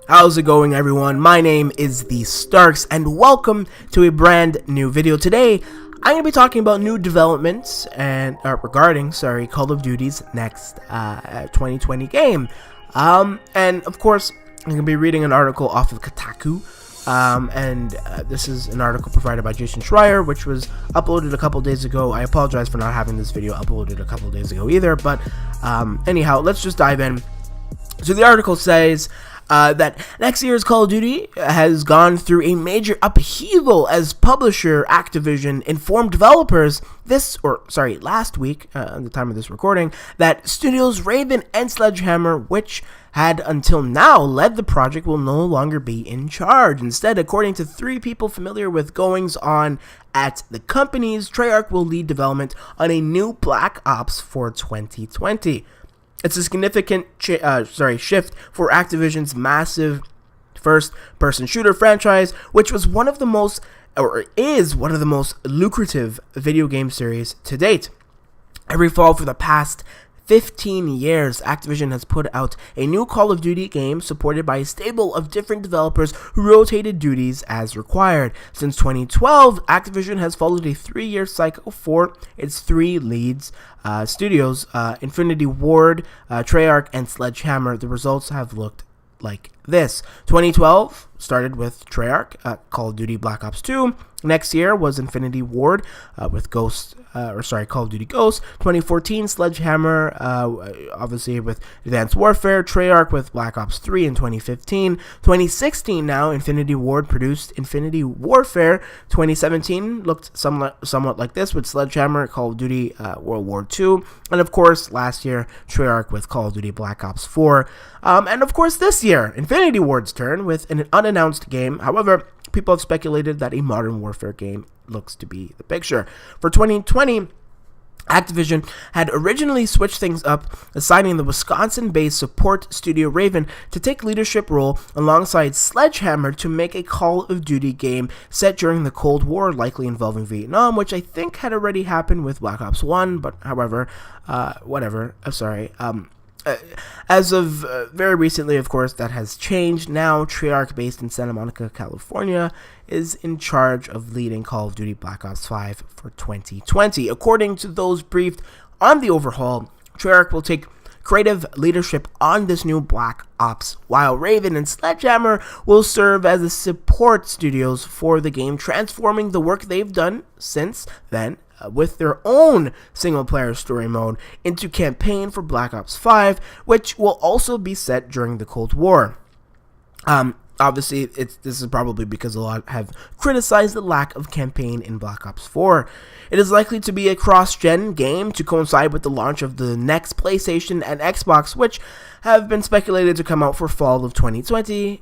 How's it going, everyone? My name is TheStarkz, and welcome to a brand new video. Today, I'm going to be talking about new developments and regarding Call of Duty's next 2020 game. And of course, I'm going to be reading an article off of Kotaku. This is an article provided by Jason Schreier, which was uploaded a couple days ago. I apologize for not having this video uploaded a couple days ago either, but anyhow, let's just dive in. So the article says that next year's Call of Duty has gone through a major upheaval as publisher Activision informed developers last week, at the time of this recording, that studios Raven and Sledgehammer, which had until now led the project, will no longer be in charge. Instead, according to three people familiar with goings-on at the companies, Treyarch will lead development on a new Black Ops for 2020. It's a significant shift for Activision's massive first-person shooter franchise, which was one of the most, or is one of the most lucrative video game series to date. Every fall for the past 15 years, Activision has put out a new Call of Duty game supported by a stable of different developers who rotated duties as required. Since 2012, Activision has followed a 3-year cycle for its three leads studios, Infinity Ward, Treyarch, and Sledgehammer. The results have looked like this. 2012 started with Treyarch, Call of Duty Black Ops 2. Next year was Infinity Ward with Call of Duty Ghosts. 2014, Sledgehammer, obviously with Advanced Warfare. Treyarch with Black Ops 3 in 2015. 2016 now, Infinity Ward produced Infinity Warfare. 2017 looked somewhat like this with Sledgehammer, Call of Duty World War II. And of course, last year, Treyarch with Call of Duty Black Ops 4. And of course, this year, Infinity Ward's turn with an unannounced game. However, people have speculated that a Modern Warfare game looks to be the picture. For 2020, Activision had originally switched things up, assigning the Wisconsin-based support studio Raven to take leadership role alongside Sledgehammer to make a Call of Duty game set during the Cold War, likely involving Vietnam, which I think had already happened with Black Ops 1, but however, as of very recently, of course, that has changed. Now, Treyarch, based in Santa Monica, California, is in charge of leading Call of Duty Black Ops 5 for 2020. According to those briefed on the overhaul, Treyarch will take creative leadership on this new Black Ops, while Raven and Sledgehammer will serve as the support studios for the game, transforming the work they've done since then with their own single-player story mode into campaign for Black Ops 5, which will also be set during the Cold War. Obviously, this is probably because a lot have criticized the lack of campaign in Black Ops 4. It is likely to be a cross-gen game to coincide with the launch of the next PlayStation and Xbox, which have been speculated to come out for fall of 2020.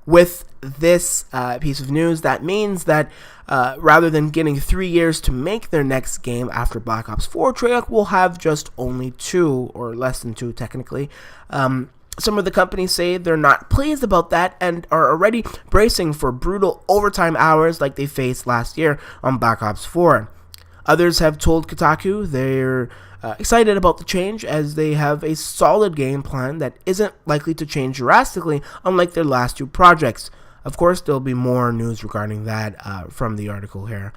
With this piece of news, that means that rather than getting 3 years to make their next game after Black Ops 4, Treyarch will have just only 2, or less than 2 technically. Some of the companies say they're not pleased about that and are already bracing for brutal overtime hours like they faced last year on Black Ops 4. Others have told Kotaku they're excited about the change as they have a solid game plan that isn't likely to change drastically, unlike their last 2 projects. Of course, there'll be more news regarding that from the article here.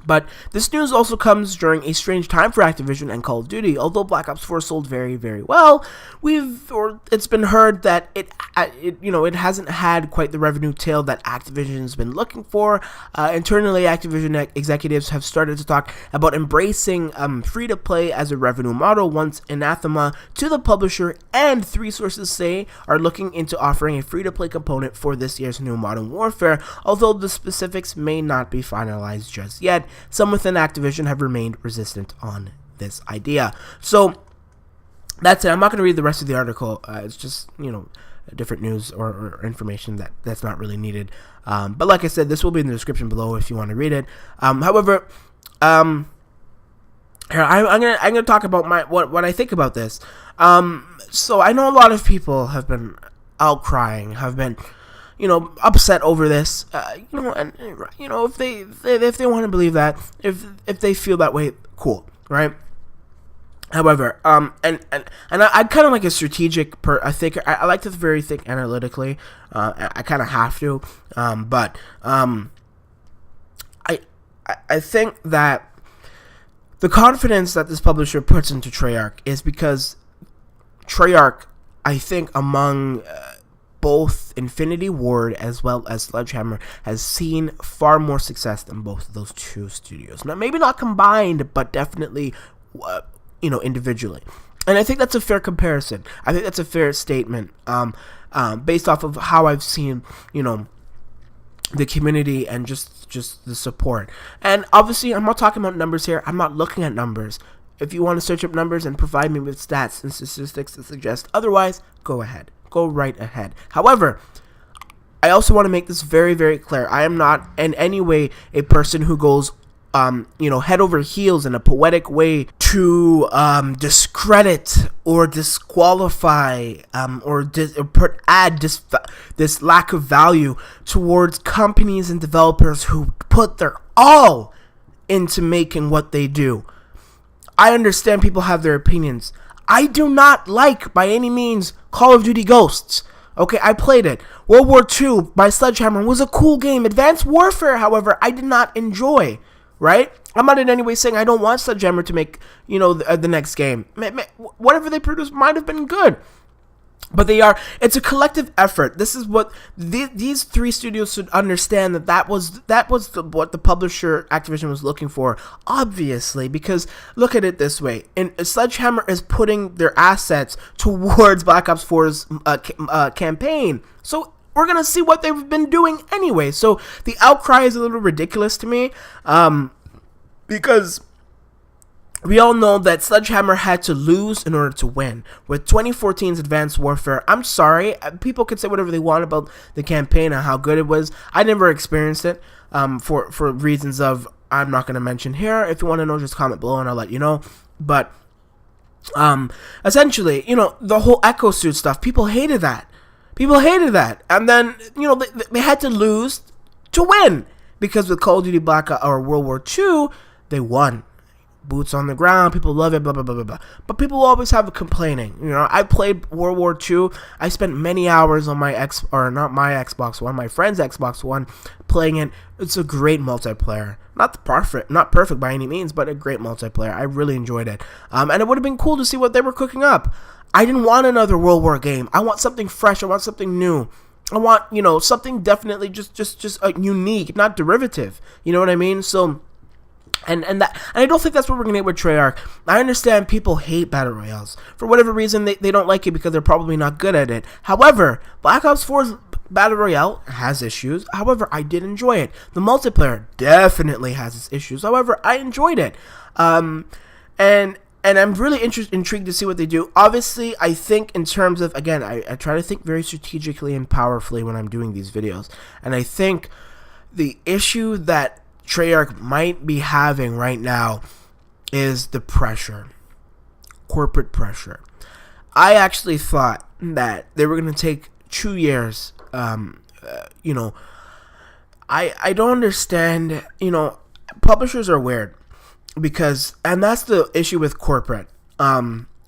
But this news also comes during a strange time for Activision and Call of Duty. Although Black Ops 4 sold very, very well, it's been heard that it hasn't had quite the revenue tail that Activision's been looking for. Internally, Activision executives have started to talk about embracing free-to-play as a revenue model, once anathema to the publisher, and 3 sources say are looking into offering a free-to-play component for this year's new Modern Warfare, although the specifics may not be finalized just yet. Some within Activision have remained resistant on this idea. So that's it. I'm not going to read the rest of the article. It's just, different news or information that's not really needed. But like I said, this will be in the description below if you want to read it. However, here I'm gonna talk about what I think about this. So I know a lot of people have been outcrying, have been upset over this, if they want to believe that, if they feel that way, cool, right? However, I'm kind of like a strategic I think I like to very think analytically. I kind of have to, but I think that the confidence that this publisher puts into Treyarch is because Treyarch, I think, among both Infinity Ward as well as Sledgehammer, has seen far more success than both of those two studios. Now, maybe not combined, but definitely, individually. And I think that's a fair comparison. I think that's a fair statement, based off of how I've seen, the community and just the support. And obviously, I'm not talking about numbers here. I'm not looking at numbers. If you want to search up numbers and provide me with stats and statistics that suggest otherwise, go ahead. Go right ahead. However, I also want to make this very, very clear. I am not in any way a person who goes, head over heels in a poetic way to discredit or disqualify add this lack of value towards companies and developers who put their all into making what they do. I understand people have their opinions. I do not like, by any means, Call of Duty Ghosts. Okay, I played it. World War II by Sledgehammer was a cool game. Advanced Warfare, however, I did not enjoy. Right? I'm not in any way saying I don't want Sledgehammer to make, the next game. Whatever they produce might have been good. But it's a collective effort. This is what these three studios should understand, that was what the publisher Activision was looking for, obviously, because look at it this way. And Sledgehammer is putting their assets towards Black Ops 4's campaign. So we're going to see what they've been doing anyway. So the outcry is a little ridiculous to me, because we all know that Sledgehammer had to lose in order to win. With 2014's Advanced Warfare, I'm sorry, people can say whatever they want about the campaign and how good it was. I never experienced it, for reasons of I'm not going to mention here. If you want to know, just comment below and I'll let you know. But essentially, the whole Echo Suit stuff, people hated that. And then, they had to lose to win. Because with Call of Duty Black Ops or World War II, they won. Boots on the ground, people love it, blah, blah, blah, blah, blah. But people always have a complaining. I played World War II. I spent many hours on my Xbox One, my friend's Xbox One, playing it. It's a great multiplayer. Not perfect by any means, but a great multiplayer. I really enjoyed it. And it would have been cool to see what they were cooking up. I didn't want another World War game. I want something fresh. I want something new. I want, something definitely just unique, not derivative. You know what I mean? So, and I don't think that's what we're gonna get with Treyarch. I understand people hate battle royales for whatever reason. They don't like it because they're probably not good at it. However, Black Ops 4's battle royale has issues. However, I did enjoy it. The multiplayer definitely has its issues. However, I enjoyed it. And I'm really intrigued to see what they do. Obviously, I think in terms of, again, I try to think very strategically and powerfully when I'm doing these videos. And I think the issue that Treyarch might be having right now is the pressure. Corporate pressure. I actually thought that they were going to take 2 years. I don't understand, publishers are weird. Because, and that's the issue with corporate,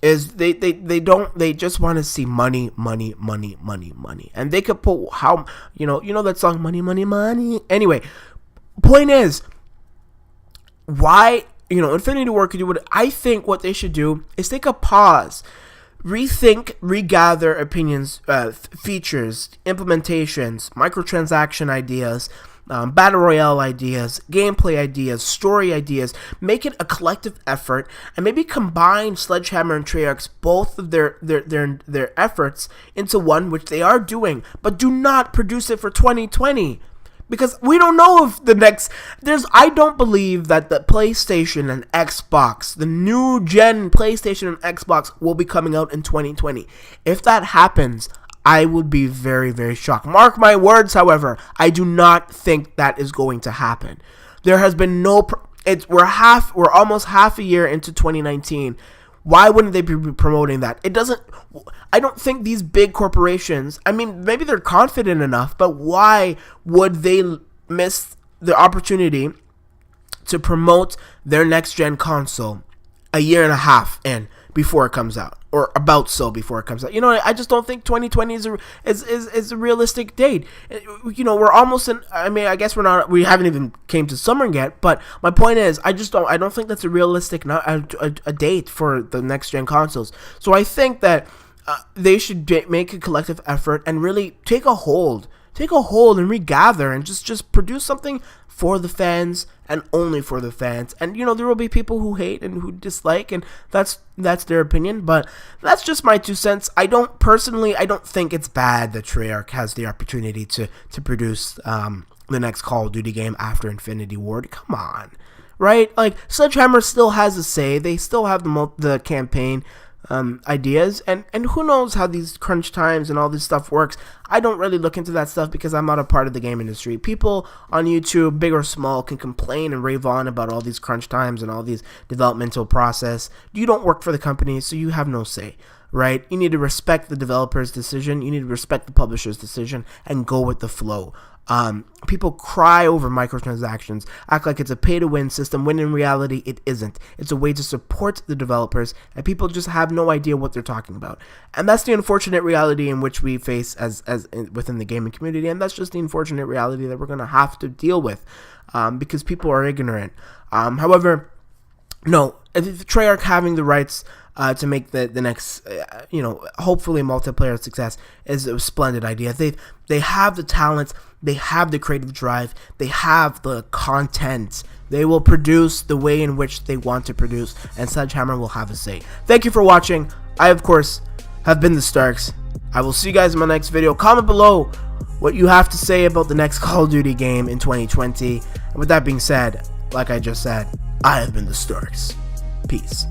is they just want to see money, and they could put how, that song, money. Anyway, point is, why, Infinity Ward could do what, I think what they should do is take a pause, rethink, regather opinions, features, implementations, microtransaction ideas, battle royale ideas, gameplay ideas, story ideas. Make it a collective effort, and maybe combine Sledgehammer and Treyarch's both of their efforts into one, which they are doing. But do not produce it for 2020, because we don't know if the next I don't believe that the PlayStation and Xbox, the new gen PlayStation and Xbox, will be coming out in 2020. If that happens, I would be very, very shocked. Mark my words, however, I do not think that is going to happen. There has been we're almost half a year into 2019. Why wouldn't they be promoting that? I don't think these big corporations, I mean, maybe they're confident enough, but why would they miss the opportunity to promote their next gen console a year and a half in before it comes out, or about so before it comes out. You know, I just don't think 2020 is a realistic date. You know, we're almost in. I mean, I guess we haven't even came to summer yet. But my point is, I don't think that's a realistic a date for the next gen consoles. So I think that they should make a collective effort and really take a hold and regather and just produce something for the fans and only for the fans. And you know, there will be people who hate and who dislike, and that's their opinion, but that's just my 2 cents. I don't think it's bad that Treyarch has the opportunity to produce the next Call of Duty game after Infinity Ward. Come on, right? Like, Sledgehammer still has a say. They still have the campaign ideas, and who knows how these crunch times and all this stuff works. I don't really look into that stuff because I'm not a part of the game industry. People on YouTube, big or small, can complain and rave on about all these crunch times and all these developmental process. You don't work for the company, so you have no say, right? You need to respect the developer's decision, you need to respect the publisher's decision, and go with the flow. People cry over microtransactions, act like it's a pay-to-win system, when in reality it isn't. It's a way to support the developers, and people just have no idea what they're talking about. And that's the unfortunate reality in which we face as within the gaming community, and that's just the unfortunate reality that we're going to have to deal with, because people are ignorant. However, no, Treyarch having the rights to make the next, hopefully multiplayer success is a splendid idea. They have the talent, they have the creative drive, they have the content. They will produce the way in which they want to produce, and Sledgehammer will have a say. Thank you for watching. I, of course, have been TheStarkz. I will see you guys in my next video. Comment below what you have to say about the next Call of Duty game in 2020. And with that being said, like I just said, I have been TheStarkz. Peace.